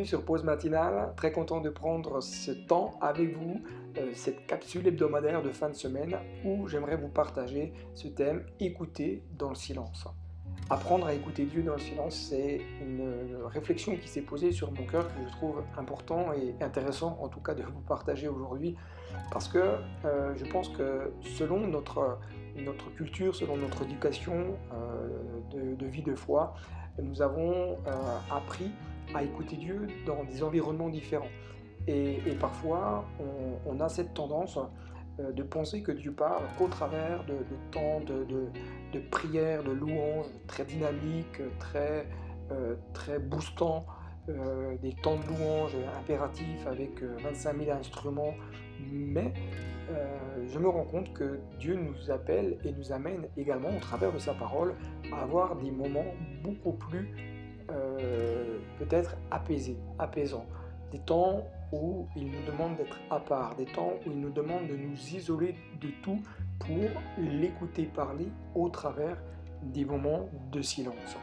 Bienvenue sur Pause Matinale, très content de prendre ce temps avec vous, cette capsule hebdomadaire de fin de semaine où j'aimerais vous partager ce thème écouter dans le silence. Apprendre à écouter Dieu dans le silence, c'est une réflexion qui s'est posée sur mon cœur que je trouve important et intéressant en tout cas de vous partager aujourd'hui parce que je pense que selon notre culture, selon notre éducation de vie de foi, nous avons appris à écouter Dieu dans des environnements différents. Et parfois, on a cette tendance de penser que Dieu parle qu'au travers de temps de prière, de louange très dynamiques, très boostants, des temps de louange impératifs avec 25 000 instruments. Mais je me rends compte que Dieu nous appelle et nous amène également au travers de sa parole à avoir des moments beaucoup plus peut-être apaisés, apaisants, des temps où il nous demande d'être à part, des temps où il nous demande de nous isoler de tout pour l'écouter parler au travers des moments de silence.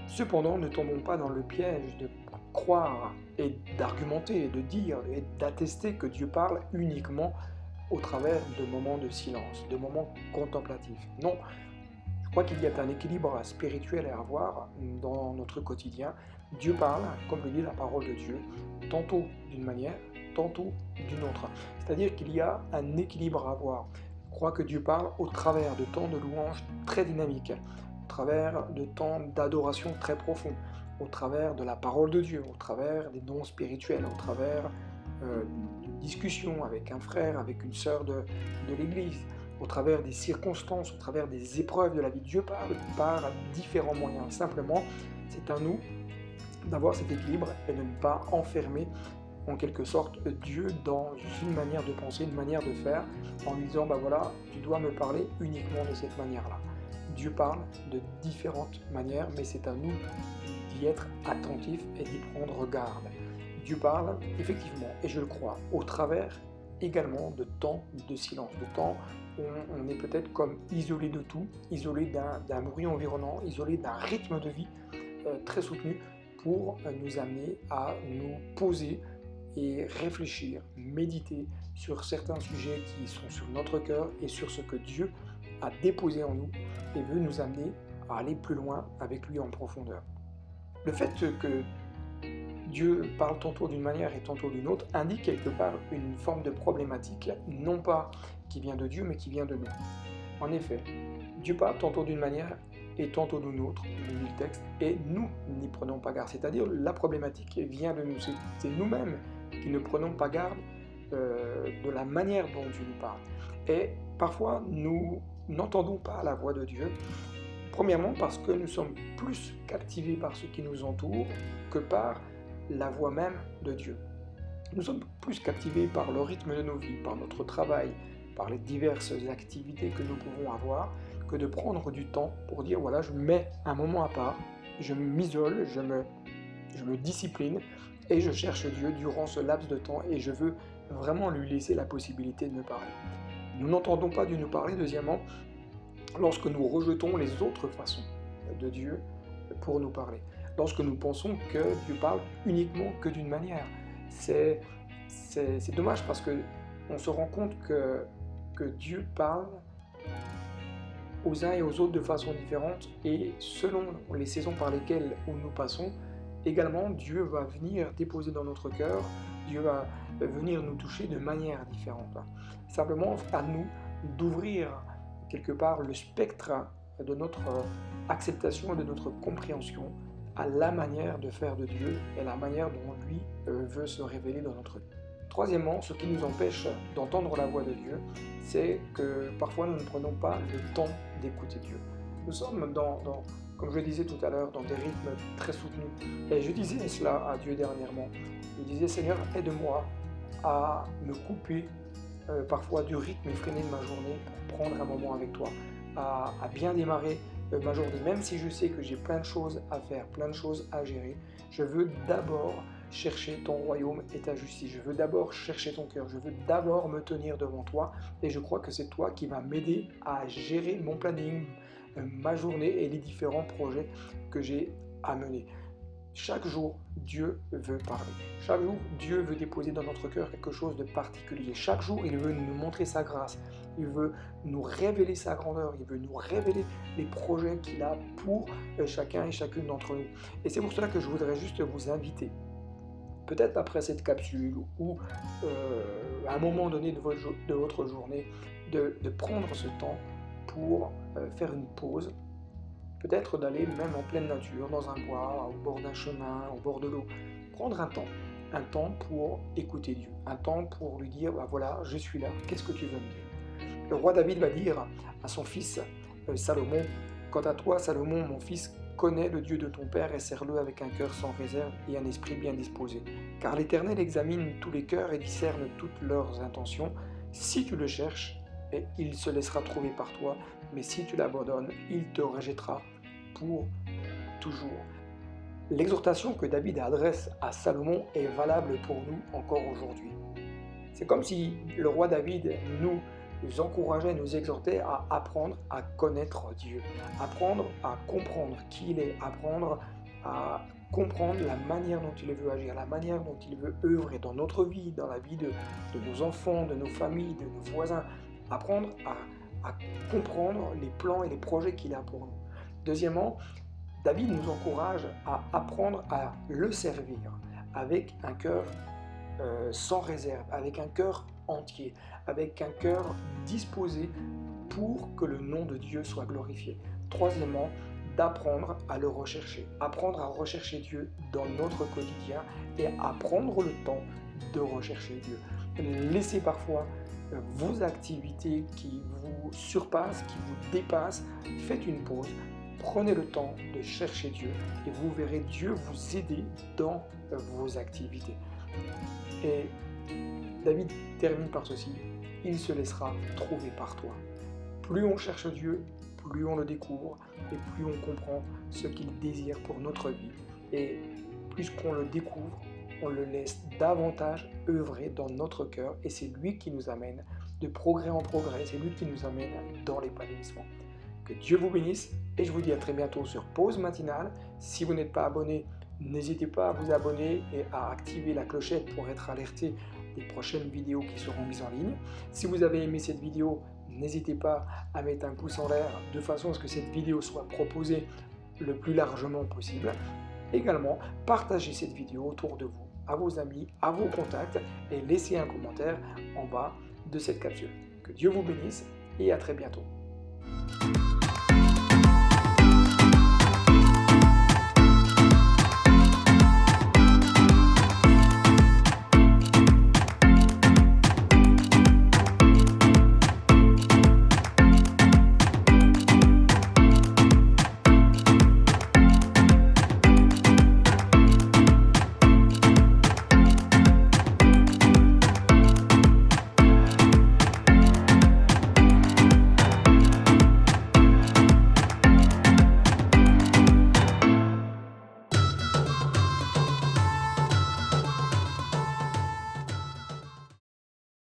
Cependant, ne tombons pas dans le piège de croire et d'argumenter, de dire et d'attester que Dieu parle uniquement au travers de moments de silence, de moments contemplatifs. Non, je crois qu'il y a un équilibre spirituel à avoir dans notre quotidien. Dieu parle, comme le dit la parole de Dieu, tantôt d'une manière, tantôt d'une autre. C'est-à-dire qu'il y a un équilibre à avoir. Je crois que Dieu parle au travers de temps de louange très dynamiques, au travers de temps d'adoration très profonds, au travers de la parole de Dieu, au travers des dons spirituels, au travers de discussions avec un frère, avec une sœur de l'Église, au travers des circonstances, au travers des épreuves de la vie. Dieu parle par différents moyens. Simplement, c'est à nous d'avoir cet équilibre et de ne pas enfermer en quelque sorte Dieu dans une manière de penser, une manière de faire, en lui disant, voilà, tu dois me parler uniquement de cette manière-là. Dieu parle de différentes manières, mais c'est à nous d'y être attentifs et d'y prendre garde. Dieu parle, effectivement, et je le crois, au travers également de temps de silence, de temps où on est peut-être comme isolé de tout, isolé d'un bruit environnant, isolé d'un rythme de vie très soutenu pour nous amener à nous poser et réfléchir, méditer sur certains sujets qui sont sur notre cœur et sur ce que Dieu a déposé en nous et veut nous amener à aller plus loin avec lui en profondeur. Le fait que Dieu parle tantôt d'une manière et tantôt d'une autre indique quelque part une forme de problématique, non pas qui vient de Dieu, mais qui vient de nous. En effet, Dieu parle tantôt d'une manière et tantôt d'une autre, nous dit le texte, et nous n'y prenons pas garde. C'est-à-dire la problématique vient de nous, c'est nous-mêmes qui ne prenons pas garde de la manière dont Dieu nous parle. Et parfois, nous n'entendons pas la voix de Dieu, premièrement parce que nous sommes plus captivés par ce qui nous entoure que par la voix même de Dieu. Nous sommes plus captivés par le rythme de nos vies, par notre travail, par les diverses activités que nous pouvons avoir, que de prendre du temps pour dire voilà, je mets un moment à part, je m'isole, je me discipline et je cherche Dieu durant ce laps de temps et je veux vraiment lui laisser la possibilité de me parler. Nous n'entendons pas Dieu nous parler, deuxièmement, lorsque nous rejetons les autres façons de Dieu pour nous parler. Lorsque nous pensons que Dieu parle uniquement que d'une manière. C'est dommage parce qu'on se rend compte que Dieu parle aux uns et aux autres de façon différente et selon les saisons par lesquelles nous passons, également Dieu va venir déposer dans notre cœur, Dieu va venir nous toucher de manière différente. Simplement à nous d'ouvrir quelque part le spectre de notre acceptation et de notre compréhension à la manière de faire de Dieu et la manière dont lui veut se révéler dans notre vie. Troisièmement, ce qui nous empêche d'entendre la voix de Dieu, c'est que parfois nous ne prenons pas le temps d'écouter Dieu. Nous sommes comme je le disais tout à l'heure, dans des rythmes très soutenus. Et je disais cela à Dieu dernièrement. Je disais, Seigneur, aide-moi à me couper parfois du rythme effréné de ma journée pour prendre un moment avec toi, à bien démarrer ma journée, même si je sais que j'ai plein de choses à faire, plein de choses à gérer. Je veux d'abord chercher ton royaume et ta justice. Je veux d'abord chercher ton cœur. Je veux d'abord me tenir devant toi et je crois que c'est toi qui vas m'aider à gérer mon planning, ma journée et les différents projets que j'ai à mener. Chaque jour, Dieu veut parler. Chaque jour, Dieu veut déposer dans notre cœur quelque chose de particulier. Chaque jour, il veut nous montrer sa grâce. Il veut nous révéler sa grandeur. Il veut nous révéler les projets qu'il a pour chacun et chacune d'entre nous. Et c'est pour cela que je voudrais juste vous inviter, peut-être après cette capsule ou à un moment donné de votre journée, de prendre ce temps pour faire une pause. Peut-être d'aller même en pleine nature, dans un bois, au bord d'un chemin, au bord de l'eau. Prendre un temps pour écouter Dieu, un temps pour lui dire, bah voilà, je suis là, qu'est-ce que tu veux me dire? Le roi David va dire à son fils Salomon, quant à toi, Salomon, mon fils, connais le Dieu de ton père et sers-le avec un cœur sans réserve et un esprit bien disposé. Car l'Éternel examine tous les cœurs et discerne toutes leurs intentions. Si tu le cherches, et il se laissera trouver par toi, mais si tu l'abandonnes, il te rejettera pour toujours. L'exhortation que David adresse à Salomon est valable pour nous encore aujourd'hui. C'est comme si le roi David nous encourageait, nous exhortait à apprendre à connaître Dieu, apprendre à comprendre qui il est, apprendre à comprendre la manière dont il veut agir, la manière dont il veut œuvrer dans notre vie, dans la vie de nos enfants, de nos familles, de nos voisins, apprendre à comprendre les plans et les projets qu'il a pour nous. Deuxièmement, David nous encourage à apprendre à le servir avec un cœur sans réserve, avec un cœur entier, avec un cœur disposé pour que le nom de Dieu soit glorifié. Troisièmement, d'apprendre à le rechercher, apprendre à rechercher Dieu dans notre quotidien et à prendre le temps de rechercher Dieu. Laissez parfois vos activités qui vous surpassent, qui vous dépassent, faites une pause, prenez le temps de chercher Dieu et vous verrez Dieu vous aider dans vos activités. Et David termine par ceci, il se laissera trouver par toi. Plus on cherche Dieu, plus on le découvre et plus on comprend ce qu'il désire pour notre vie. Et plus qu'on le découvre, on le laisse davantage œuvrer dans notre cœur et c'est lui qui nous amène de progrès en progrès, c'est lui qui nous amène dans l'épanouissement. Que Dieu vous bénisse et je vous dis à très bientôt sur Pause Matinale. Si vous n'êtes pas abonné, n'hésitez pas à vous abonner et à activer la clochette pour être alerté des prochaines vidéos qui seront mises en ligne. Si vous avez aimé cette vidéo, n'hésitez pas à mettre un pouce en l'air de façon à ce que cette vidéo soit proposée le plus largement possible. Également, partagez cette vidéo autour de vous, à vos amis, à vos contacts et laissez un commentaire en bas de cette capsule. Que Dieu vous bénisse et à très bientôt.